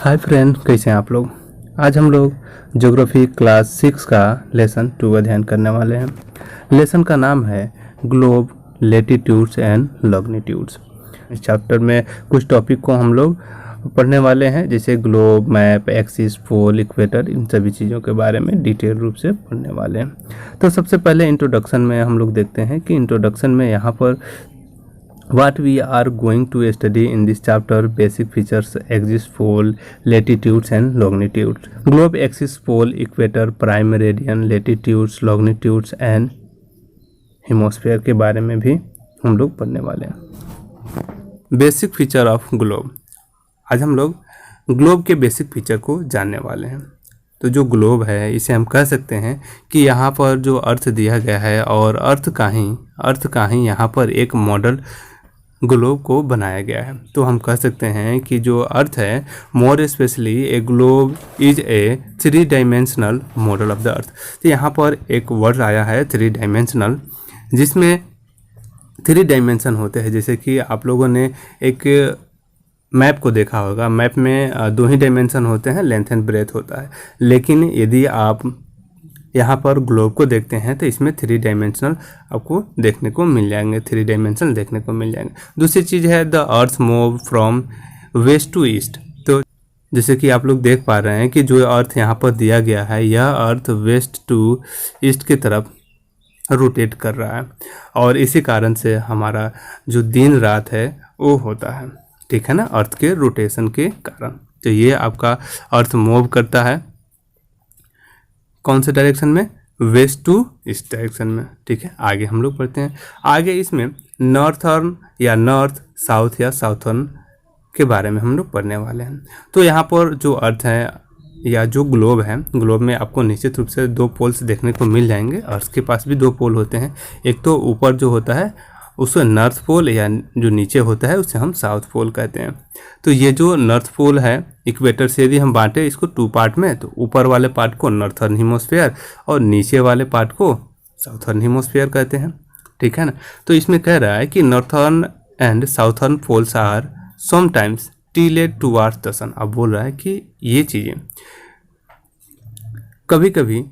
Hi friend, कैसे हैं आप लोग। आज हम लोग ज्योग्राफी क्लास 6 का लेसन 2 अध्ययन करने वाले हैं। लेसन का नाम है ग्लोब, लेटीट्यूड्स एंड लॉन्गिट्यूड्स। इस चैप्टर में कुछ टॉपिक को हम लोग पढ़ने वाले हैं, जैसे ग्लोब, मैप, एक्सिस, पोल, इक्वेटर, इन सभी चीज़ों के बारे में डिटेल रूप से पढ़ने वाले हैं। तो सबसे पहले इंट्रोडक्शन में हम लोग देखते हैं कि इंट्रोडक्शन में यहाँ पर What we are going to study in this chapter: basic features, axis, pole, latitudes and longitudes, globe axis, pole, equator, prime meridian, latitudes, longitudes and हेमोस्फीयर के बारे में भी हम लोग पढ़ने वाले हैं। Basic feature of globe. आज हम लोग ग्लोब के बेसिक फीचर को जानने वाले हैं। तो जो ग्लोब है, इसे हम कह सकते हैं कि यहाँ पर जो अर्थ दिया गया है और अर्थ का ही यहाँ पर एक मॉडल ग्लोब को बनाया गया है। तो हम कह सकते हैं कि जो अर्थ है, more specially a globe is a 3 dimensional model of the earth. तो यहाँ पर एक वर्ड आया है 3 डायमेंशनल, जिसमें 3 डायमेंशन होते हैं। जैसे कि आप लोगों ने एक मैप को देखा होगा, मैप में 2 ही डायमेंशन होते हैं, लेंथ एंड ब्रेथ होता है। लेकिन यदि आप यहाँ पर ग्लोब को देखते हैं तो इसमें 3 डायमेंशनल आपको देखने को मिल जाएंगे, 3 डायमेंशनल देखने को मिल जाएंगे। दूसरी चीज़ है the earth move from west to east. तो जैसे कि आप लोग देख पा रहे हैं कि जो अर्थ यहाँ पर दिया गया है, यह अर्थ वेस्ट टू ईस्ट की तरफ रोटेट कर रहा है, और इसी कारण से हमारा जो दिन रात है वो होता है, ठीक है ना, अर्थ के रोटेशन के कारण। तो ये आपका अर्थ मूव करता है कौन से डायरेक्शन में, वेस्ट टू ईस्ट डायरेक्शन में, ठीक है। आगे हम लोग पढ़ते हैं। आगे इसमें नॉर्थर्न या नॉर्थ, साउथ या साउथर्न के बारे में हम लोग पढ़ने वाले हैं। तो यहाँ पर जो अर्थ है या जो ग्लोब है, ग्लोब में आपको निश्चित रूप से 2 पोल्स देखने को मिल जाएंगे। अर्थ के पास भी 2 पोल होते हैं। एक तो ऊपर जो होता है उसे नॉर्थ पोल, या जो नीचे होता है उसे हम साउथ पोल कहते हैं। तो ये जो नॉर्थ पोल है, इक्वेटर से यदि हम बांटे इसको 2 पार्ट में, तो ऊपर वाले पार्ट को नॉर्थर्न हेमिस्फीयर और नीचे वाले पार्ट को साउथर्न हेमिस्फीयर कहते हैं, ठीक है ना। तो इसमें कह रहा है कि northern and southern poles are sometimes tilted towards the sun. अब बोल रहा है कि ये चीज़ें कभी कभी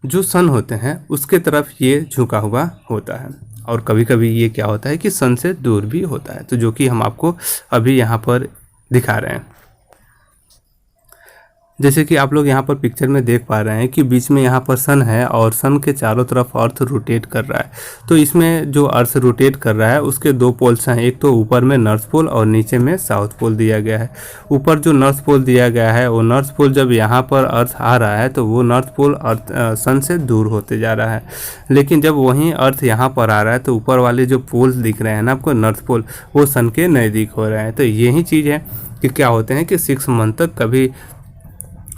जो सन होते हैं उसके तरफ ये झुका हुआ होता है, और कभी कभी ये क्या होता है कि सन से दूर भी होता है। तो जो कि हम आपको अभी यहाँ पर दिखा रहे हैं। जैसे कि आप लोग यहाँ पर पिक्चर में देख पा रहे हैं कि बीच में यहाँ पर सन है और सन के चारों तरफ अर्थ रोटेट कर रहा है। तो इसमें जो अर्थ रोटेट कर रहा है उसके 2 पोल्स हैं, एक तो ऊपर में नॉर्थ पोल और नीचे में साउथ पोल दिया गया है। ऊपर जो नॉर्थ पोल दिया गया है, वो नॉर्थ पोल जब यहाँ पर अर्थ आ रहा है तो वो नॉर्थ पोल अर्थ सन से दूर होते जा रहा है। लेकिन जब वहीं अर्थ यहाँ पर आ रहा है तो ऊपर वाले जो पोल्स दिख रहे हैं ना आपको, नॉर्थ पोल, वो सन के नज़दीक हो रहे हैं। तो यही चीज़ है कि क्या होते हैं कि 6 मंथ तक कभी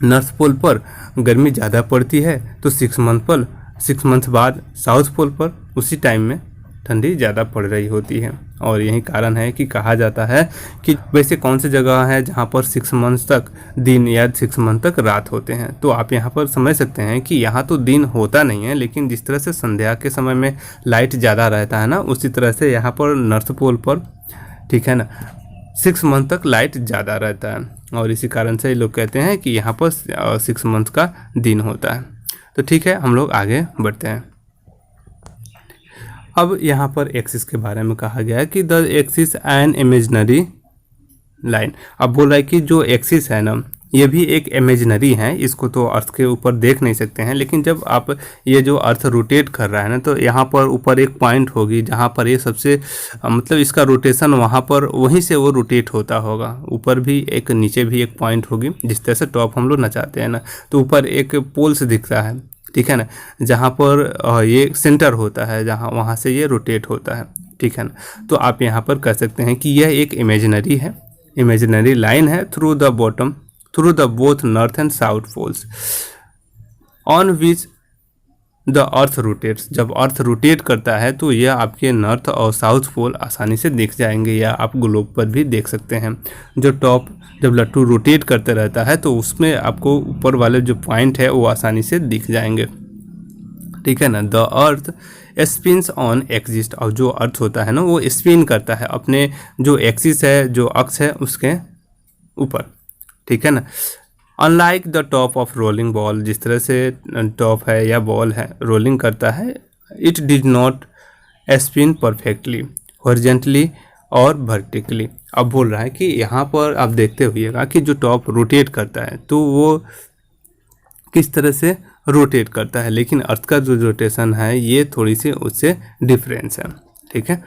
नॉर्थ पोल पर गर्मी ज़्यादा पड़ती है, तो 6 मंथ बाद साउथ पोल पर उसी टाइम में ठंडी ज़्यादा पड़ रही होती है। और यही कारण है कि कहा जाता है कि वैसे कौन सी जगह है जहाँ पर 6 मंथ तक दिन या 6 मंथ तक रात होते हैं। तो आप यहाँ पर समझ सकते हैं कि यहाँ तो दिन होता नहीं है, लेकिन जिस तरह से संध्या के समय में लाइट ज़्यादा रहता है ना, उसी तरह से यहाँ पर नॉर्थ पोल पर, ठीक है ना, 6 मंथ तक लाइट ज़्यादा रहता है, और इसी कारण से लोग कहते हैं कि यहाँ पर 6 मंथ का दिन होता है। तो ठीक है, हम लोग आगे बढ़ते हैं। अब यहाँ पर एक्सिस के बारे में कहा गया है कि the axis an imaginary line. अब बोल रहा है कि जो एक्सिस है ना, ये भी एक इमेजिनरी है, इसको तो अर्थ के ऊपर देख नहीं सकते हैं। लेकिन जब आप ये जो अर्थ रोटेट कर रहा है ना, तो यहाँ पर ऊपर एक पॉइंट होगी जहाँ पर ये सबसे मतलब इसका रोटेशन वहाँ पर वहीं से वो रोटेट होता होगा। ऊपर भी एक, नीचे भी एक पॉइंट होगी। जिस तरह से टॉप हम लोग नचाते हैं ना, तो ऊपर एक पोल से दिखता है, ठीक है ना, जहाँ पर ये सेंटर होता है, जहाँ वहाँ से ये रोटेट होता है, ठीक है ना। तो आप यहाँ पर कह सकते हैं कि यह एक इमेजिनरी है, इमेजिनरी लाइन है through the both north and south poles on which the earth rotates. जब अर्थ रोटेट करता है तो यह आपके नॉर्थ और साउथ पोल आसानी से दिख जाएंगे, या आप ग्लोब पर भी देख सकते हैं। जो टॉप जब लट्टू रोटेट करते रहता है तो उसमें आपको ऊपर वाले जो पॉइंट है वो आसानी से दिख जाएंगे, ठीक है ना। The earth spins on axis. और जो अर्थ होता है ना, वो स्पिन करता है अपने जो एक्सिस है, जो अक्ष है, उसके ऊपर, ठीक है ना। Unlike the top of rolling ball, जिस तरह से टॉप है या बॉल है रोलिंग करता है, it did not spin perfectly horizontally और वर्टिकली। अब बोल रहा है कि यहाँ पर आप देखते हुइएगा कि जो टॉप रोटेट करता है तो वो किस तरह से रोटेट करता है, लेकिन अर्थ का जो रोटेशन है ये थोड़ी सी उससे डिफरेंस है, ठीक है।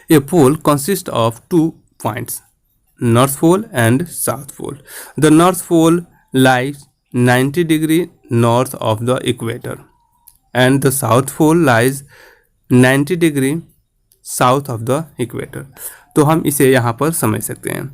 A pole consist of 2 points, north pole and south pole. The north pole lies 90 degree north of the equator and the south pole lies 90 degree south of the equator. तो हम इसे यहाँ पर समझ सकते हैं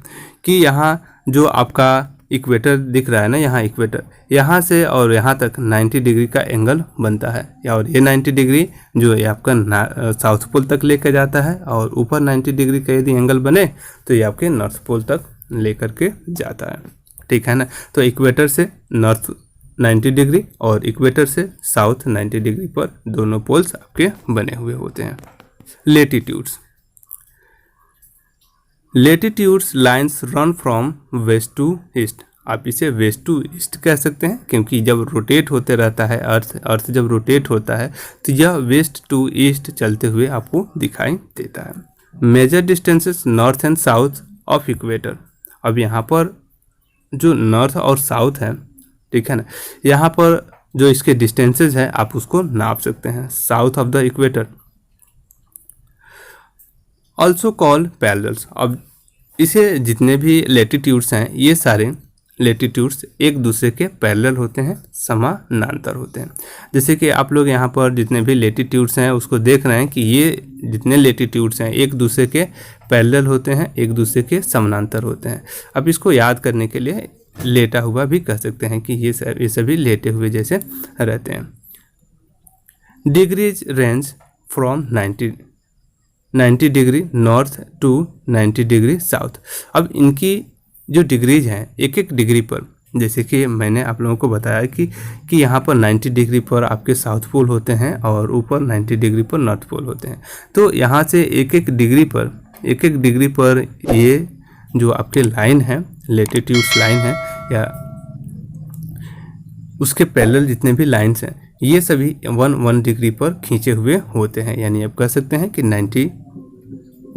कि यहाँ जो आपका इक्वेटर दिख रहा है ना, यहाँ इक्वेटर, यहाँ से और यहाँ तक 90 डिग्री का एंगल बनता है, और ये 90 डिग्री जो है आपका साउथ पोल तक लेकर जाता है, और ऊपर 90 डिग्री का यदि एंगल बने तो ये आपके नॉर्थ पोल तक लेकर के जाता है, ठीक है ना। तो इक्वेटर से नॉर्थ 90 डिग्री और इक्वेटर से साउथ 90 डिग्री पर दोनों पोल्स आपके बने हुए होते हैं। Latitudes, latitudes lines run from west to east. आप इसे वेस्ट टू ईस्ट कह सकते हैं, क्योंकि जब रोटेट होते रहता है अर्थ जब रोटेट होता है तो यह वेस्ट टू ईस्ट चलते हुए आपको दिखाई देता है। Major distances north and south of equator. अब यहाँ पर जो नॉर्थ और साउथ है, ठीक है ना, यहाँ पर जो इसके डिस्टेंसेस है आप उसको नाप सकते हैं। South of the equator also call parallels. अब इसे जितने भी लेटीट्यूड्स हैं ये सारे लेटीट्यूड्स एक दूसरे के पैरेलल होते हैं, समानांतर होते हैं। जैसे कि आप लोग यहाँ पर जितने भी लेटीट्यूड्स हैं उसको देख रहे हैं कि ये जितने लेटीट्यूड्स हैं एक दूसरे के पैरेलल होते हैं, एक दूसरे के समानांतर होते हैं। अब इसको याद करने के लिए लेटा हुआ भी कह सकते हैं कि ये सभी लेटे हुए जैसे रहते हैं। Degrees range from 90 degree north to 90 degree south. अब इनकी जो डिग्रीज हैं एक एक डिग्री पर, जैसे कि मैंने आप लोगों को बताया कि यहाँ पर 90 डिग्री पर आपके साउथ पोल होते हैं और ऊपर 90 डिग्री पर नॉर्थ पोल होते हैं। तो यहाँ से एक एक डिग्री पर ये जो आपके लाइन है, लेटीट्यूड्स लाइन है या उसके पैरेलल जितने भी लाइन्स हैं ये सभी 1 डिग्री पर खींचे हुए होते हैं। यानी आप कह सकते हैं कि 90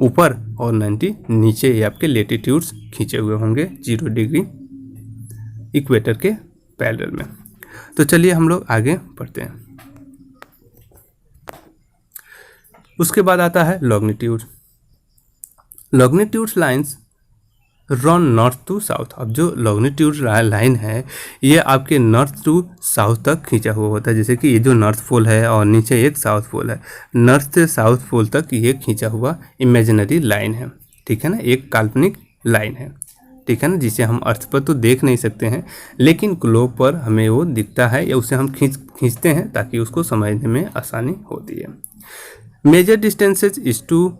ऊपर और 90 नीचे ये आपके लेटीट्यूड्स खींचे हुए होंगे 0 डिग्री इक्वेटर के पैरेलल में। तो चलिए हम लोग आगे बढ़ते हैं। उसके बाद आता है longitude. Longitudes lines run north to south. अब जो लॉन्गिट्यूड लाइन है ये आपके नॉर्थ टू साउथ तक खींचा हुआ होता है। जैसे कि ये जो नॉर्थ पोल है और नीचे एक साउथ पोल है, नॉर्थ से साउथ पोल तक ये खींचा हुआ इमेजिनरी लाइन है, ठीक है ना, एक काल्पनिक लाइन है, ठीक है ना, जिसे हम अर्थ पर तो देख नहीं सकते हैं लेकिन ग्लोब पर हमें वो दिखता है या उसे हम खींचते हैं ताकि उसको समझने में आसानी होती है। Major distances is to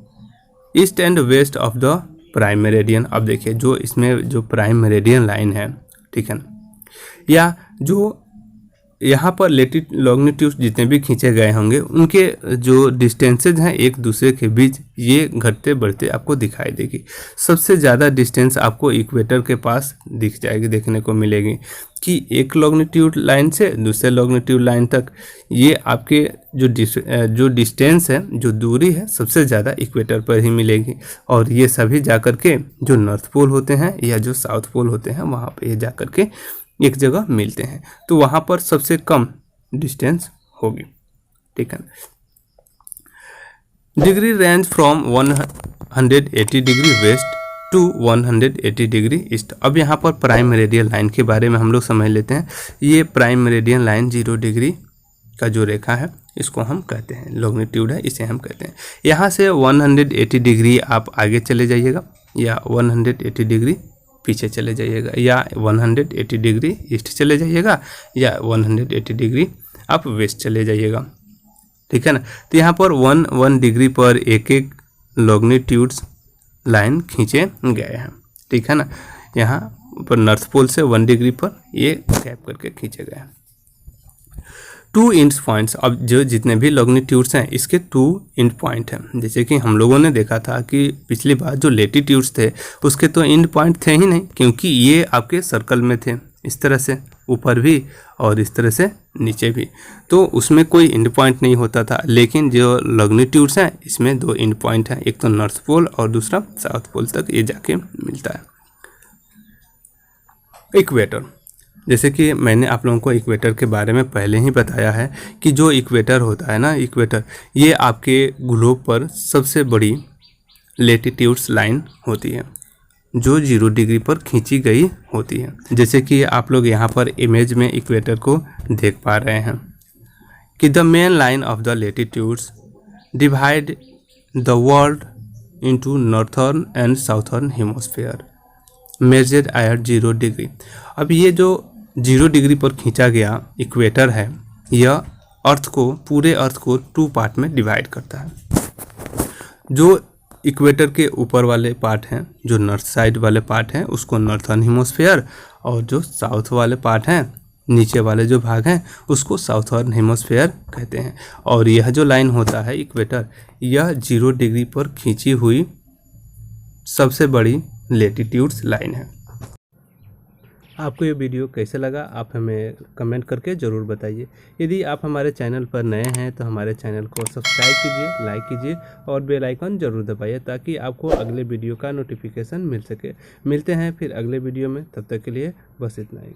east and west of the prime meridian. अब देखिए जो इसमें जो प्राइम मेरिडियन लाइन है, ठीक है ना, या जो यहाँ पर लॉन्गिट्यूड जितने भी खींचे गए होंगे उनके जो डिस्टेंसेज हैं एक दूसरे के बीच ये घटते बढ़ते आपको दिखाई देगी। सबसे ज़्यादा डिस्टेंस आपको इक्वेटर के पास दिख जाएगी, देखने को मिलेगी कि एक लॉन्गिट्यूड लाइन से दूसरे लॉन्गिट्यूड लाइन तक ये आपके जो डिस्टेंस है, जो दूरी है, सबसे ज़्यादा इक्वेटर पर ही मिलेगी। और ये सभी जाकर के जो नॉर्थ पोल होते हैं या जो साउथ पोल होते हैं वहाँ पे ये जाकर के एक जगह मिलते हैं, तो वहाँ पर सबसे कम डिस्टेंस होगी, ठीक है। Degree range from 180 degree west to 180 degree east. अब यहाँ पर प्राइम मेरिडियन लाइन के बारे में हम लोग समझ लेते हैं। ये प्राइम मेरिडियन लाइन 0 डिग्री का जो रेखा है इसको हम कहते हैं, लॉन्गिट्यूड है इसे हम कहते हैं। यहाँ से 180 डिग्री आप आगे चले जाइएगा या 180 डिग्री पीछे चले जाइएगा या 180 डिग्री ईस्ट चले जाइएगा या 180 डिग्री आप वेस्ट चले जाइएगा, ठीक है ना। तो यहाँ पर 1 डिग्री पर एक एक लॉन्गिट्यूड्स लाइन खींचे गए हैं, ठीक है ना। यहाँ पर नॉर्थ पोल से 1 डिग्री पर ये गैप करके खींचे गए हैं। टू इंड पॉइंट्स, अब जो जितने भी लॉन्गिट्यूड्स हैं इसके टू इंड पॉइंट हैं। जैसे कि हम लोगों ने देखा था कि पिछली बार जो लेटीट्यूड्स थे उसके तो इंड पॉइंट थे ही नहीं, क्योंकि ये आपके सर्कल में थे, इस तरह से ऊपर भी और इस तरह से नीचे भी, तो उसमें कोई इंड पॉइंट नहीं होता था। लेकिन जो लॉन्गिट्यूड्स हैं इसमें दो इंड पॉइंट हैं, एक तो नॉर्थ पोल और दूसरा साउथ पोल तक ये जाके मिलता है। इक्वेटर, जैसे कि मैंने आप लोगों को इक्वेटर के बारे में पहले ही बताया है कि जो इक्वेटर होता है ना, इक्वेटर ये आपके ग्लोब पर सबसे बड़ी लेटीट्यूड्स लाइन होती है जो 0 डिग्री पर खींची गई होती है। जैसे कि आप लोग यहाँ पर इमेज में इक्वेटर को देख पा रहे हैं कि the main line of the latitudes divide the world into northern and southern hemisphere measured eight 0 degree. अब ये जो 0 डिग्री पर खींचा गया इक्वेटर है, यह पूरे अर्थ को 2 पार्ट में डिवाइड करता है। जो इक्वेटर के ऊपर वाले पार्ट हैं, जो नॉर्थ साइड वाले पार्ट हैं, उसको नॉर्थर्न हेमिस्फीयर, और जो साउथ वाले पार्ट हैं, नीचे वाले जो भाग हैं, उसको साउथर्न हेमिस्फीयर कहते हैं। और यह जो लाइन होता है इक्वेटर, यह 0 डिग्री पर खींची हुई सबसे बड़ी लेटीट्यूड्स लाइन है। आपको ये वीडियो कैसे लगा आप हमें कमेंट करके ज़रूर बताइए। यदि आप हमारे चैनल पर नए हैं तो हमारे चैनल को सब्सक्राइब कीजिए, लाइक कीजिए और बेल आइकन ज़रूर दबाइए ताकि आपको अगले वीडियो का नोटिफिकेशन मिल सके। मिलते हैं फिर अगले वीडियो में, तब तक के लिए बस इतना ही।